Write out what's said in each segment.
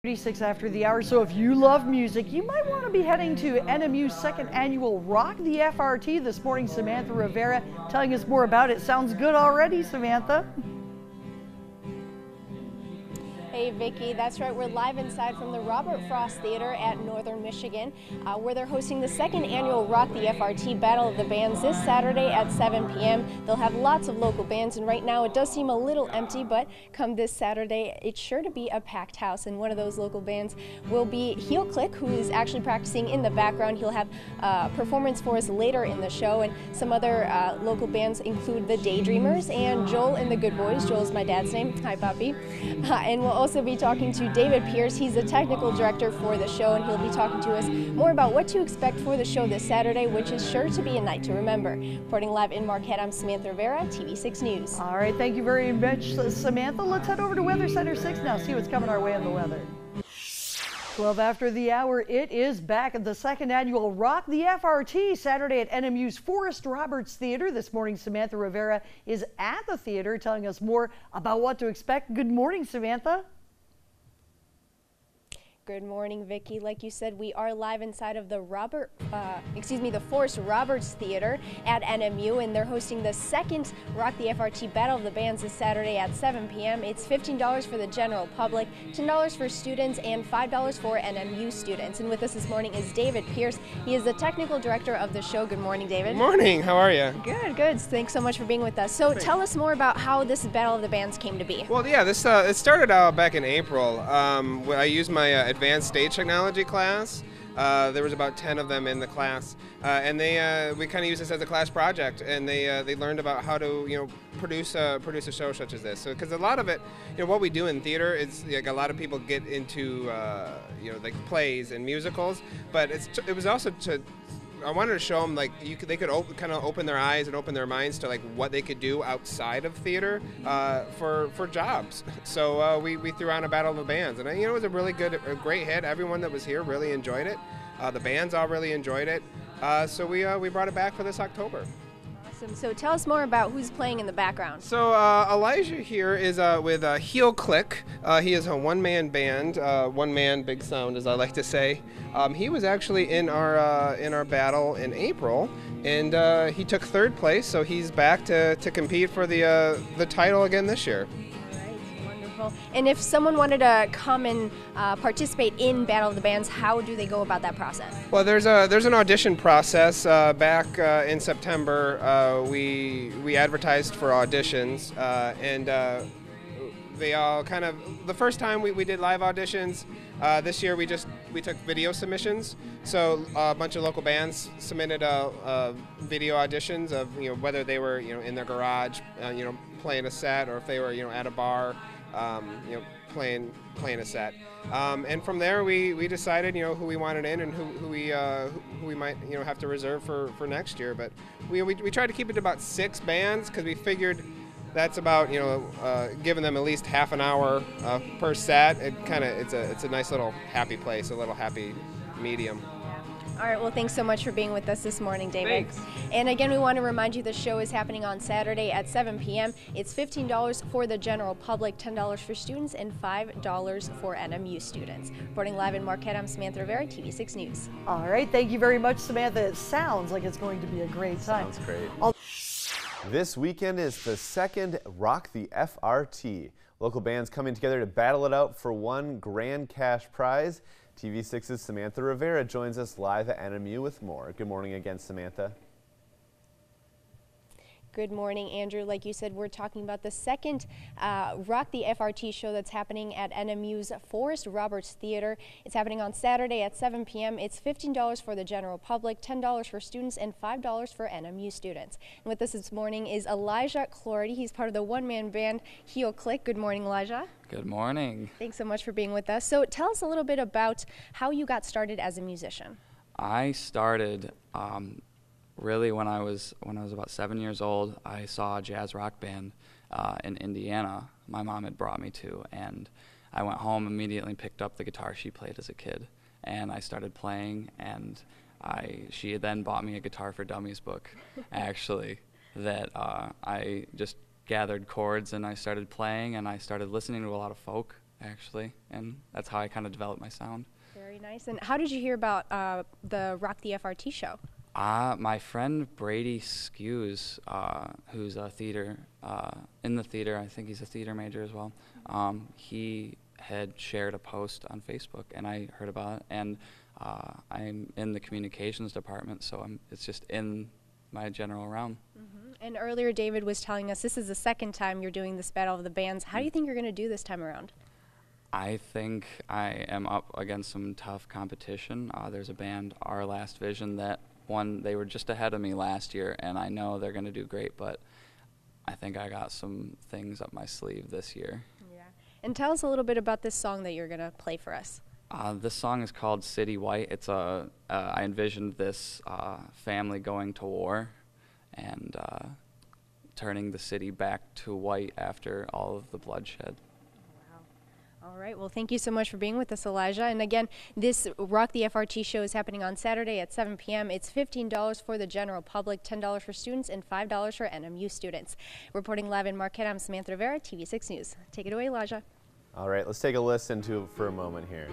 36 after the hour. So if you love music, you might want to be heading to NMU's second annual Rock the FRT this morning. Samantha Rivera telling us more about it. Sounds good already, Samantha. Hey Vicki, that's right. We're live inside from the Robert Frost Theater at Northern Michigan, where they're hosting the second annual Rock the FRT Battle of the Bands this Saturday at 7 p.m. They'll have lots of local bands, and right now it does seem a little empty, but come this Saturday, it's sure to be a packed house. And one of those local bands will be Heel Click, who is actually practicing in the background. He'll have a performance for us later in the show, and some other local bands include the Daydreamers and Joel and the Good Boys. Joel's my dad's name. Hi, Poppy. And we'll also be talking to David Pierce. He's the technical director for the show, and he'll be talking to us more about what to expect for the show this Saturday, which is sure to be a night to remember. Reporting live in Marquette, I'm Samantha Rivera, TV6 News. All right, thank you very much, Samantha. Let's head over to Weather Center 6 now, see what's coming our way in the weather. 12 after the hour, it is back at the second annual Rock the FRT Saturday at NMU's Forrest Roberts Theater. This morning, Samantha Rivera is at the theater telling us more about what to expect. Good morning, Samantha. Good morning, Vicki. Like you said, we are live inside of the the Forrest Roberts Theater at NMU, and they're hosting the second Rock the FRT Battle of the Bands this Saturday at 7 p.m. It's $15 for the general public, $10 for students, and $5 for NMU students. And with us this morning is David Pierce. He is the technical director of the show. Good morning, David. Good morning. How are you? Good, good. Thanks so much for being with us. So tell us more about how this Battle of the Bands came to be. Well, yeah, this it started out back in April. I used my advanced stage technology class. There was about 10 of them in the class, and we kind of used this as a class project, and they learned about how to produce a show such as this. So because a lot of it, what we do in theater is like a lot of people get into like plays and musicals, but it was also I wanted to show them like they could kind of open their eyes and open their minds to like what they could do outside of theater for jobs. So we threw on a Battle of the Bands, and it was a great hit. Everyone that was here really enjoyed it. The bands all really enjoyed it. So we brought it back for this October. Awesome. So tell us more about who's playing in the background. So Elijah here is with Heel Click. He is a one-man band, one-man big sound, as I like to say. He was actually in our battle in April, and he took third place. So he's back to compete for the title again this year. And if someone wanted to come and participate in Battle of the Bands, how do they go about that process? Well, there's an audition process. Back in September, we advertised for auditions, and they all kind of, the first time we did live auditions. This year we took video submissions. So a bunch of local bands submitted video auditions of whether they were in their garage playing a set, or if they were at a bar. Playing a set, and from there we decided who we wanted in and who we might have to reserve for next year. But we tried to keep it to about 6 bands because we figured that's about giving them at least half an hour per set. It's a nice little happy place, a little happy medium. All right, well, thanks so much for being with us this morning, David. Thanks. And again, we want to remind you the show is happening on Saturday at 7 p.m. It's $15 for the general public, $10 for students, and $5 for NMU students. Reporting live in Marquette, I'm Samantha Rivera, TV6 News. All right, thank you very much, Samantha. It sounds like it's going to be a great time. Sounds great. This weekend is the second Rock the FRT. Local bands coming together to battle it out for one grand cash prize. TV6's Samantha Rivera joins us live at NMU with more. Good morning again, Samantha. Good morning, Andrew. Like you said, we're talking about the second Rock the FRT show that's happening at NMU's Forrest Roberts Theater. It's happening on Saturday at 7 p.m. It's $15 for the general public, $10 for students, and $5 for NMU students. And with us this morning is Elijah Clordy. He's part of the one-man band Heel Click. Good morning, Elijah. Good morning. Thanks so much for being with us. So tell us a little bit about how you got started as a musician. I started really when I was about 7 years old. I saw a jazz rock band in Indiana my mom had brought me to, and I went home, immediately picked up the guitar she played as a kid, and I started playing, and she then bought me a Guitar for Dummies book, actually, that I just gathered chords and I started playing, and I started listening to a lot of folk actually, and that's how I kind of developed my sound. Very nice. And how did you hear about the Rock the FRT show? My friend Brady Skews, who's a theater, in the theater, I think he's a theater major as well, he had shared a post on Facebook, and I heard about it, and I'm in the communications department, so it's just in my general realm. Mm-hmm. And earlier David was telling us this is the second time you're doing this Battle of the Bands. How do you think you're going to do this time around? I think I am up against some tough competition. There's a band, Our Last Vision, that they were just ahead of me last year, and I know they're going to do great, but I think I got some things up my sleeve this year. Yeah. And tell us a little bit about this song that you're going to play for us. This song is called City White. It's I envisioned this family going to war and turning the city back to white after all of the bloodshed. All right. Well, thank you so much for being with us, Elijah. And again, this Rock the FRT show is happening on Saturday at 7 p.m. It's $15 for the general public, $10 for students, and $5 for NMU students. Reporting live in Marquette, I'm Samantha Rivera, TV6 News. Take it away, Elijah. All right, let's take a listen to it for a moment here.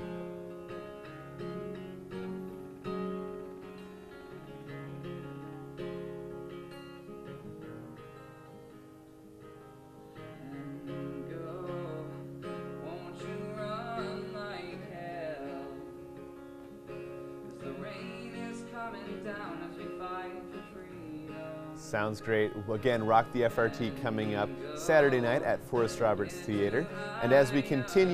Sounds great. Again, Rock the FRT coming up Saturday night at Forrest Roberts Theater. And as we continue